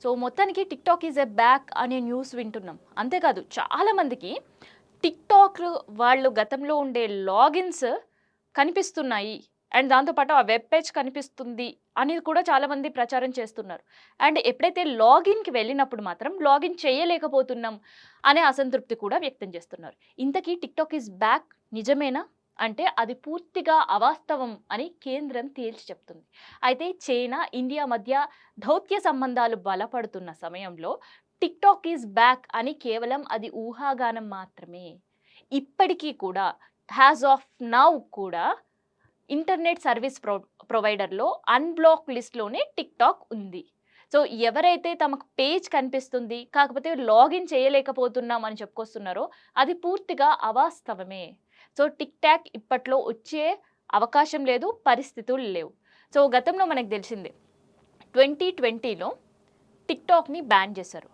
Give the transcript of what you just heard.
So మొత్తానికి TikTok is a back అనే news వింటున్నాం. అంతేకాదు చాలామందికి టిక్‌టాక్ వాళ్ళు గతంలో ఉండే లాగిన్స్ కనిపిస్తున్నాయి. అండ్ దాంతో పాటు ఆ వెబ్ పేజ్ కనిపిస్తుంది అనేది కూడా చాలామంది ప్రచారం చేస్తున్నారు. అండ్ ఎప్పుడైతే లాగిన్‌కి వెళ్ళినప్పుడు మాత్రం లాగిన్ చేయలేకపోతున్నాం అనే అసంతృప్తి కూడా వ్యక్తం చేస్తున్నారు. ఇంతకీ టిక్‌టాక్ ఈజ్ బ్యాక్ నిజమేనా? అంటే అది పూర్తిగా అవాస్తవం అని కేంద్రం తేల్చి చెప్తుంది. అయితే చైనా, ఇండియా మధ్య దౌత్య సంబంధాలు బలపడుతున్న సమయంలో టిక్‌టాక్ ఈజ్ బ్యాక్ అని కేవలం అది ఊహాగానం మాత్రమే. ఇప్పటికీ కూడా యాజ్ ఆఫ్ నౌ కూడా ఇంటర్నెట్ సర్వీస్ ప్రొవైడర్‌లో అన్‌బ్లాక్ లిస్ట్‌లోనే టిక్‌టాక్ ఉంది. సో, ఎవరైతే తమకు పేజ్ కనిపిస్తుంది, కాకపోతే లాగిన్ చేయలేకపోతున్నాం అని చెప్పుకొస్తున్నారో అది పూర్తిగా అవాస్తవమే. సో, టిక్‌టాక్ ఇప్పట్లో వచ్చే అవకాశం లేదు, పరిస్థితులు లేవు. సో, గతంలో మనకు తెలిసిందే 2020లో టిక్‌టాక్‌ని బ్యాన్ చేశారు.